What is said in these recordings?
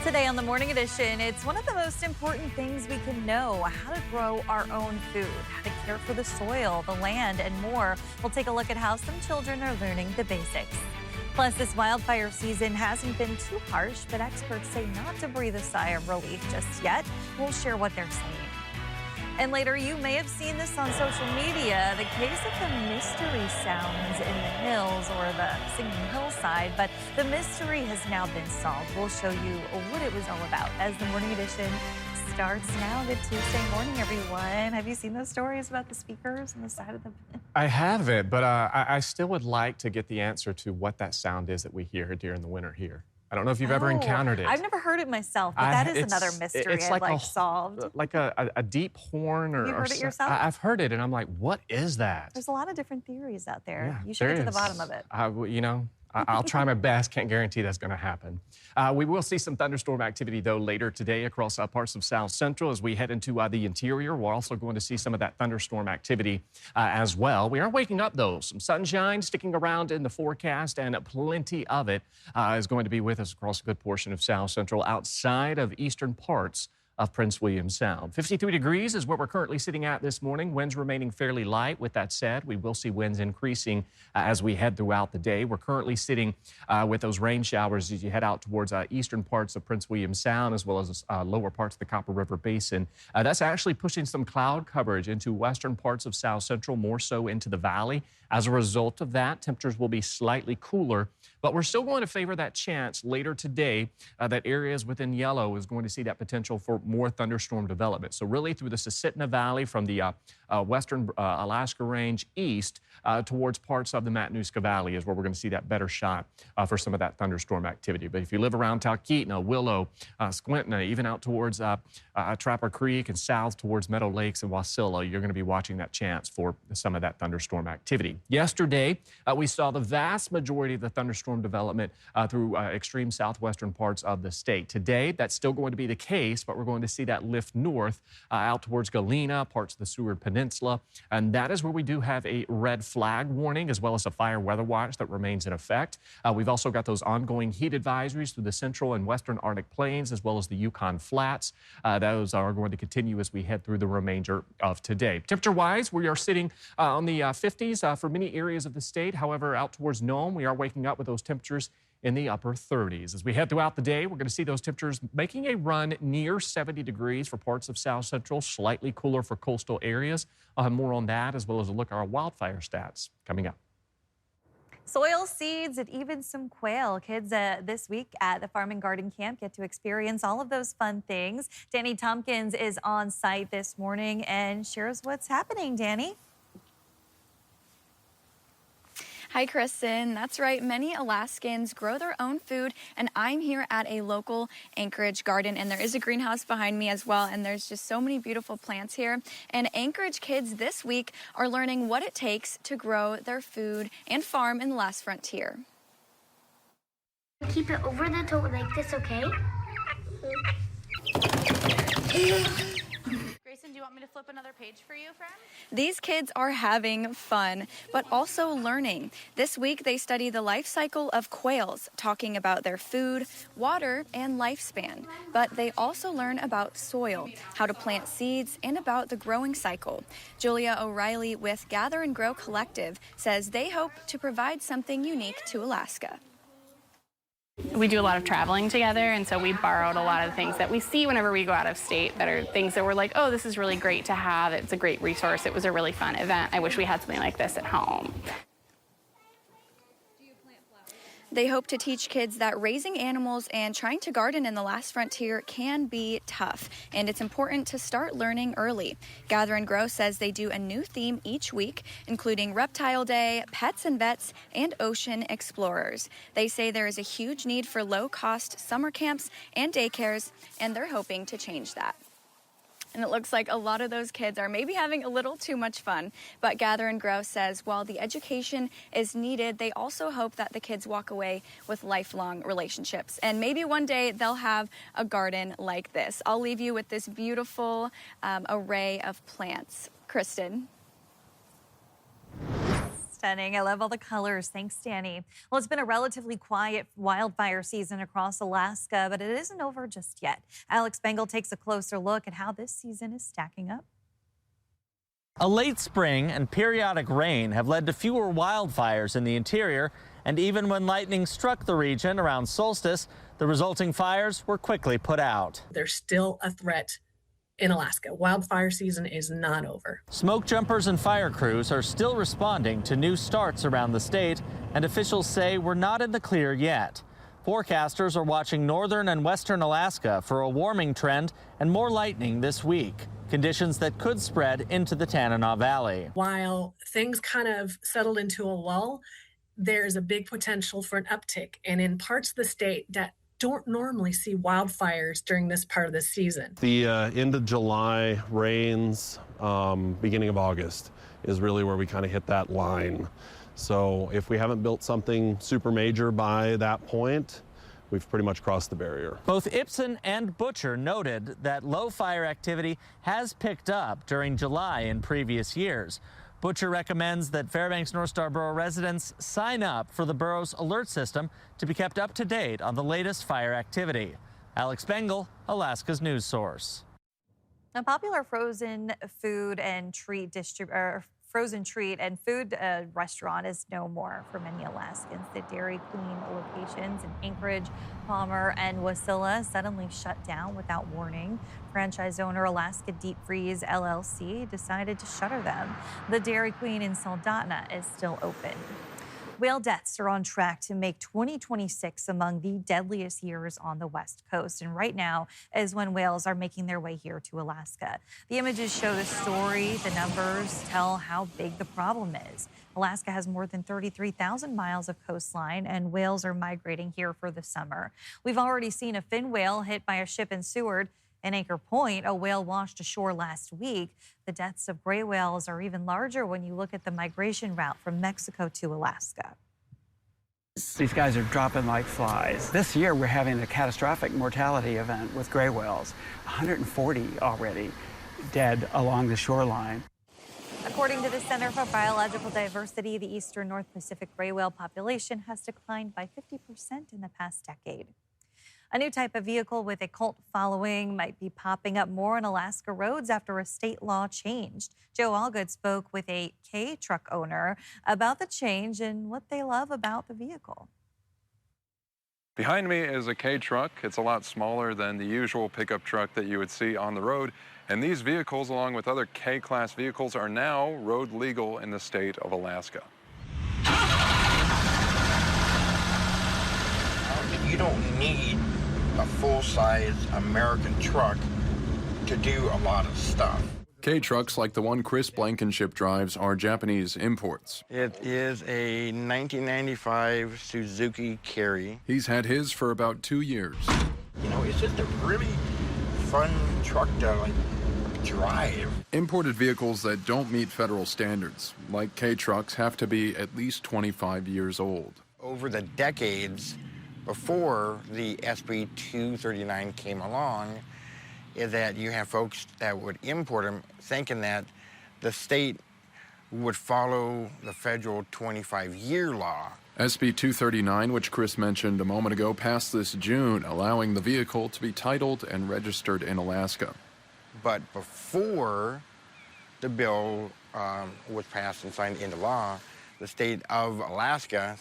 Today on the Morning Edition, it's one of the most important things we can know: how to grow our own food, how to care for the soil, the land, and more. We'll take a look at how some children are learning the basics. Plus, this wildfire season hasn't been too harsh, but experts say not to breathe a sigh of relief just yet. We'll share what they're saying. And later, you may have seen this on social media, the case of the mystery sounds in the hills or the singing hillside. But the mystery has now been solved. We'll show you what it was all about as the Morning Edition starts now. Good Tuesday morning, everyone. Have you seen those stories about the speakers on the side of the... I haven't, but I still would like to get the answer to what that sound is that we hear during the winter here. I don't know if you've ever encountered it. I've never heard it myself, but that is another mystery it's like solved. Like a deep horn or... You heard it yourself? I've heard it, and I'm like, what is that? There's a lot of different theories out there. Yeah, You should get to the bottom of it. I'll try my best. Can't guarantee that's going to happen. We will see some thunderstorm activity, though, later today across parts of South Central as we head into the interior. We're also going to see some of that thunderstorm activity as well. We are waking up, though. Some sunshine sticking around in the forecast, and plenty of it is going to be with us across a good portion of South Central outside of eastern parts of Prince William Sound. 53 degrees is where we're currently sitting at this morning. Winds remaining fairly light. With that said, we will see winds increasing as we head throughout the day. We're currently sitting with those rain showers as you head out towards eastern parts of Prince William Sound, as well as lower parts of the Copper River Basin. That's actually pushing some cloud coverage into western parts of South Central, more so into the valley. As a result of that, temperatures will be slightly cooler, but we're still going to favor that chance later today that areas within yellow is going to see that potential for more thunderstorm development. So really through the Susitna Valley from the western Alaska Range east towards parts of the Matanuska Valley is where we're going to see that better shot for some of that thunderstorm activity. But if you live around Talkeetna, Willow, Squintna, even out towards Trapper Creek and south towards Meadow Lakes and Wasilla, you're going to be watching that chance for some of that thunderstorm activity. Yesterday, we saw the vast majority of the thunderstorm development through extreme southwestern parts of the state. Today, that's still going to be the case, but we're going to see that lift north out towards Galena, parts of the Seward Peninsula, and that is where we do have a red flag warning as well as a fire weather watch that remains in effect. We've also got those ongoing heat advisories through the central and western Arctic plains as well as the Yukon Flats. Those are going to continue as we head through the remainder of today. Temperature-wise, we are sitting on the 50s for many areas of the state. However, out towards Nome, we are waking up with those temperatures in the upper 30s. As we head throughout the day, we're going to see those temperatures making a run near 70 degrees for parts of South Central, slightly cooler for coastal areas. I'll have more on that as well as a look at our wildfire stats coming up. Soil seeds and even some quail. Kids this week at the Farm and Garden Camp get to experience all of those fun things. Danny Tompkins is on site this morning and shares what's happening. Danny? Hi, Kristen. That's right. Many Alaskans grow their own food, and I'm here at a local Anchorage garden, and there is a greenhouse behind me as well, and there's just so many beautiful plants here. And Anchorage kids this week are learning what it takes to grow their food and farm in the last frontier. Keep it over the toe like this, okay? Grayson, do you want me to flip another page for you, friend? These kids are having fun, but also learning. This week, they study the life cycle of quails, talking about their food, water, and lifespan. But they also learn about soil, how to plant seeds, and about the growing cycle. Julia O'Reilly with Gather and Grow Collective says they hope to provide something unique to Alaska. We do a lot of traveling together, and so we borrowed a lot of things that we see whenever we go out of state that are things that we're like, oh, this is really great to have. It's a great resource. It was a really fun event. I wish we had something like this at home. They hope to teach kids that raising animals and trying to garden in the last frontier can be tough, and it's important to start learning early. Gather and Grow says they do a new theme each week, including Reptile Day, Pets and Vets, and Ocean Explorers. They say there is a huge need for low-cost summer camps and daycares, and they're hoping to change that. And it looks like a lot of those kids are maybe having a little too much fun. But Gather and Grow says while the education is needed, they also hope that the kids walk away with lifelong relationships. And maybe one day they'll have a garden like this. I'll leave you with this beautiful array of plants. Kristen. stunning. I love all the colors. Thanks, Danny. Well, it's been a relatively quiet wildfire season across Alaska, but it isn't over just yet. Alex Bengal takes a closer look at how this season is stacking up. A late spring and periodic rain have led to fewer wildfires in the interior, and even when lightning struck the region around solstice, the resulting fires were quickly put out. There's still a threat in Alaska. Wildfire season is not over. Smoke jumpers and fire crews are still responding to new starts around the state, and officials say we're not in the clear yet. Forecasters are watching northern and western Alaska for a warming trend and more lightning this week, conditions that could spread into the Tanana Valley. While things kind of settled into a lull, there's a big potential for an uptick. And in parts of the state that don't normally see wildfires during this part of the season. The end of July rains, beginning of August is really where we kind of hit that line. So if we haven't built something super major by that point, we've pretty much crossed the barrier. Both Ibsen and Butcher noted that low fire activity has picked up during July in previous years. Butcher recommends that Fairbanks North Star Borough residents sign up for the borough's alert system to be kept up to date on the latest fire activity. Alex Bengal, Alaska's news source. A popular frozen food and treat restaurant is no more for many Alaskans. The Dairy Queen locations in Anchorage, Palmer, and Wasilla suddenly shut down without warning. Franchise owner Alaska Deep Freeze LLC decided to shutter them. The Dairy Queen in Soldotna is still open. Whale deaths are on track to make 2026 among the deadliest years on the West Coast. And right now is when whales are making their way here to Alaska. The images show the story. The numbers tell how big the problem is. Alaska has more than 33,000 miles of coastline, and whales are migrating here for the summer. We've already seen a fin whale hit by a ship in Seward. In Anchor Point, a whale washed ashore last week. The deaths of gray whales are even larger when you look at the migration route from Mexico to Alaska. These guys are dropping like flies. This year, we're having a catastrophic mortality event with gray whales. 140 already dead along the shoreline. According to the Center for Biological Diversity, the eastern North Pacific gray whale population has declined by 50% in the past decade. A new type of vehicle with a cult following might be popping up more on Alaska roads after a state law changed. Joe Allgood spoke with a K truck owner about the change and what they love about the vehicle. Behind me is a K truck. It's a lot smaller than the usual pickup truck that you would see on the road. And these vehicles, along with other K-class vehicles, are now road legal in the state of Alaska. You don't need a full-size American truck to do a lot of stuff. K-trucks like the one Chris Blankenship drives are Japanese imports. It is a 1995 Suzuki Carry. He's had his for about 2 years. You know, it's just a really fun truck to drive. Imported vehicles that don't meet federal standards, like K-trucks, have to be at least 25 years old. Over the decades before the SB 239 came along, is that you have folks that would import them thinking that the state would follow the federal 25-year law. SB 239, which Chris mentioned a moment ago, passed this June, allowing the vehicle to be titled and registered in Alaska. But before the bill was passed and signed into law, the state of Alaska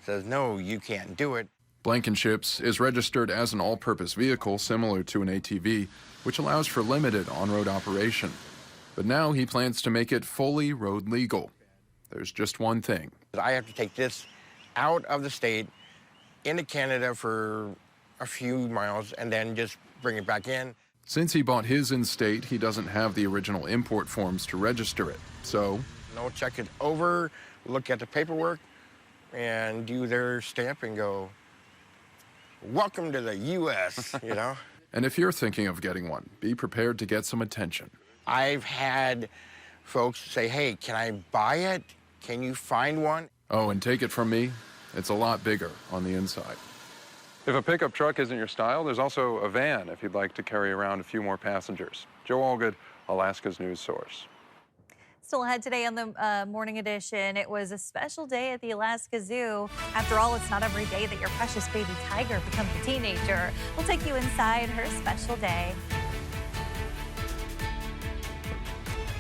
says, no, you can't do it. Blankenship's is registered as an all-purpose vehicle similar to an ATV, which allows for limited on-road operation. But now he plans to make it fully road legal. There's just one thing. I have to take this out of the state into Canada for a few miles and then just bring it back in. Since he bought his in-state, he doesn't have the original import forms to register it. So, Check it over, look at the paperwork, and do their stamp and go, welcome to the U.S., you know? And if you're thinking of getting one, be prepared to get some attention. I've had folks say, hey, can I buy it? Can you find one? Oh, and take it from me, it's a lot bigger on the inside. If a pickup truck isn't your style, there's also a van if you'd like to carry around a few more passengers. Joe Allgood, Alaska's news source. Still ahead today on the morning edition. It was a special day at the Alaska Zoo. After all, it's not every day that your precious baby tiger becomes a teenager. We'll take you inside her special day.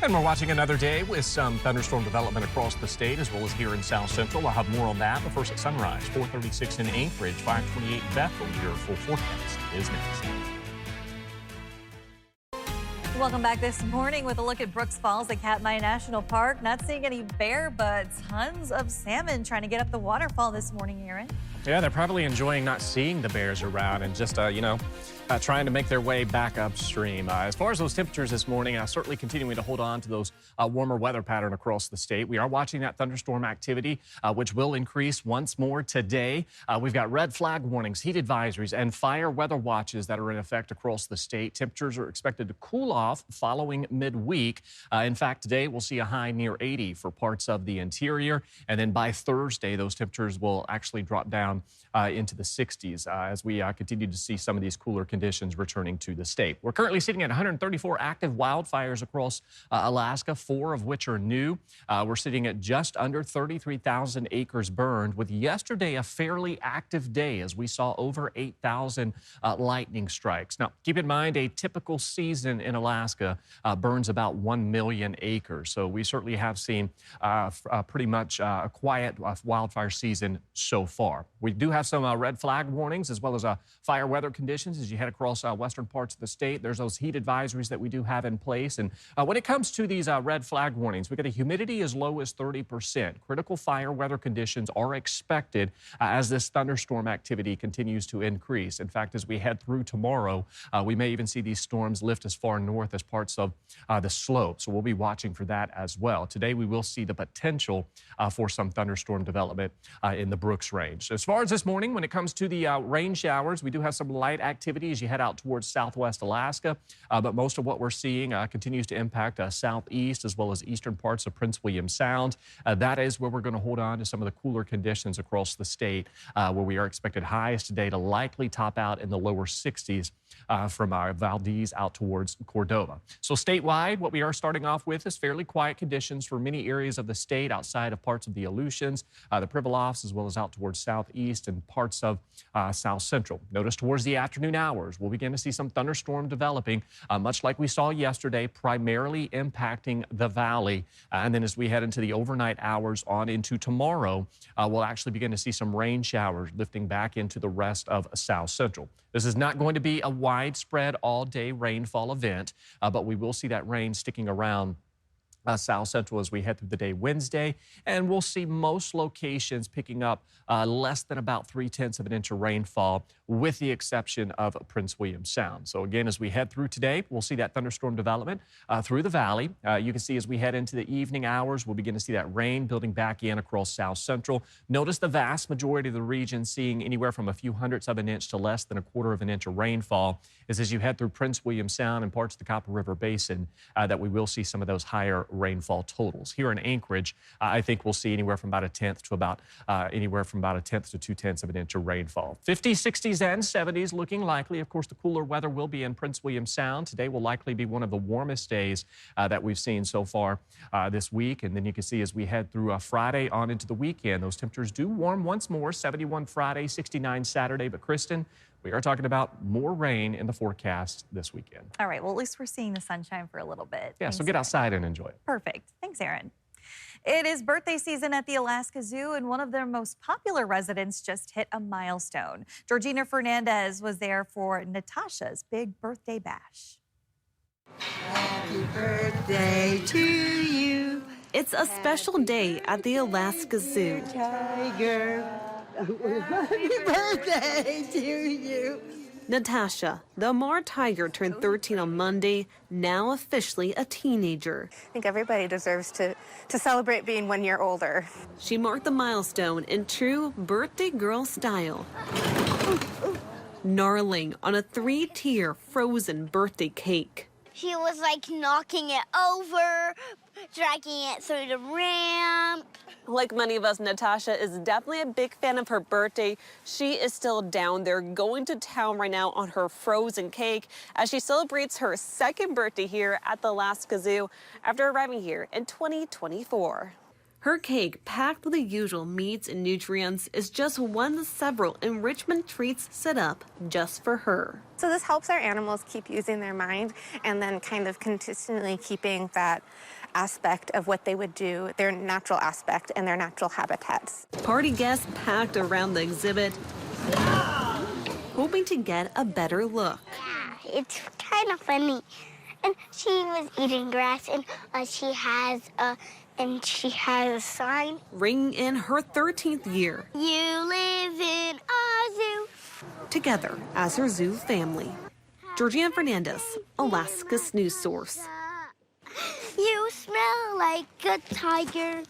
And we're watching another day with some thunderstorm development across the state, as well as here in South Central. We'll have more on that, but first at sunrise, 4:36 in Anchorage, 5:28 in Bethel. Your full forecast is next. Welcome back this morning with a look at Brooks Falls at Katmai National Park. Not seeing any bear, but tons of salmon trying to get up the waterfall this morning, Aaron. Yeah, they're probably enjoying not seeing the bears around and just, trying to make their way back upstream. As far as those temperatures this morning, certainly continuing to hold on to those warmer weather pattern across the state. We are watching that thunderstorm activity, which will increase once more today. We've got red flag warnings, heat advisories, and fire weather watches that are in effect across the state. Temperatures are expected to cool off following midweek. In fact, today we'll see a high near 80 for parts of the interior. And then by Thursday, those temperatures will actually drop down into the 60s as we continue to see some of these cooler conditions returning to the state. We're currently sitting at 134 active wildfires across Alaska, 4 of which are new. We're sitting at just under 33,000 acres burned, with yesterday a fairly active day as we saw over 8,000 lightning strikes. Now, keep in mind, a typical season in Alaska burns about 1 million acres. So we certainly have seen pretty much a quiet wildfire season so far. We do have some red flag warnings as well as fire weather conditions as you head across western parts of the state. There's those heat advisories that we do have in place. And when it comes to these red flag warnings, we've got a humidity as low as 30%. Critical fire weather conditions are expected as this thunderstorm activity continues to increase. In fact, as we head through tomorrow, we may even see these storms lift as far north as parts of the slope. So we'll be watching for that as well. Today, we will see the potential for some thunderstorm development in the Brooks Range. So as far as this morning, when it comes to the rain showers, we do have some light activity as you head out towards southwest Alaska, but most of what we're seeing continues to impact southeast as well as eastern parts of Prince William Sound. That is where we're going to hold on to some of the cooler conditions across the state, where we are expected highs today to likely top out in the lower 60s from Valdez out towards Cordova. So statewide, what we are starting off with is fairly quiet conditions for many areas of the state outside of parts of the Aleutians, the Pribilofs, as well as out towards southeast and parts of south central. Notice towards the afternoon hours, we'll begin to see some thunderstorm developing, much like we saw yesterday, primarily impacting the valley. And then as we head into the overnight hours on into tomorrow, we'll actually begin to see some rain showers lifting back into the rest of south central. This is not going to be a widespread all-day rainfall event, but we will see that rain sticking around south central as we head through the day Wednesday, and we'll see most locations picking up less than about 0.3 of an inch of rainfall, with the exception of Prince William Sound. So again, as we head through today, we'll see that thunderstorm development through the valley. You can see as we head into the evening hours, we'll begin to see that rain building back in across south central. Notice the vast majority of the region seeing anywhere from a few hundredths of an inch to less than 1/4 of an inch of rainfall. As you head through Prince William Sound and parts of the Copper River Basin, that we will see some of those higher rainfall totals. Here in Anchorage, I think we'll see anywhere from about 1/10 to about 2/10 of an inch of rainfall. 50s, 60s, and 70s looking likely. Of course, the cooler weather will be in Prince William Sound. Today will likely be one of the warmest days that we've seen so far this week. And then you can see as we head through Friday on into the weekend, those temperatures do warm once more. 71 Friday, 69 Saturday. But Kristen, we are talking about more rain in the forecast this weekend. All right, well, at least we're seeing the sunshine for a little bit. Yeah, so get outside and enjoy it. Perfect. Thanks, Aaron. It is birthday season at the Alaska Zoo, and one of their most popular residents just hit a milestone. Georgina Fernandez was there for Natasha's big birthday bash. Happy birthday to you. It's a special day at the Alaska Zoo. Tiger. Happy birthday to you. Natasha, the Mar tiger, turned 13 on Monday, now officially a teenager. I think everybody deserves to celebrate being 1 year older. She marked the milestone in true birthday girl style. Gnarling on a 3-tier frozen birthday cake. He was like knocking it over, dragging it through the ramp. Like many of us, Natasha is definitely a big fan of her birthday. She is still down there going to town right now on her frozen cake as she celebrates her second birthday here at the Alaska Zoo after arriving here in 2024. Her cake, packed with the usual meats and nutrients, is just one of several enrichment treats set up just for her. So this helps our animals keep using their mind and then kind of consistently keeping that aspect of what they would do, their natural aspect and their natural habitats. Party guests packed around the exhibit, hoping to get a better look. Yeah, it's kind of funny. And she was eating grass, and she has a sign. Ringing in her 13th year. You live in a zoo. Together as her zoo family. Georgianne Fernandez, Alaska's news source. You smell like a tiger.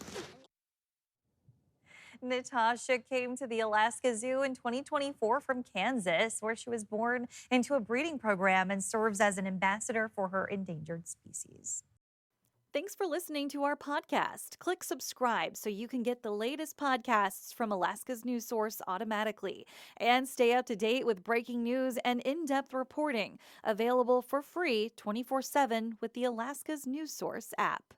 Natasha came to the Alaska Zoo in 2024 from Kansas, where she was born into a breeding program and serves as an ambassador for her endangered species. Thanks for listening to our podcast. Click subscribe so you can get the latest podcasts from Alaska's news source automatically. And stay up to date with breaking news and in-depth reporting. Available for free 24/7 with the Alaska's news source app.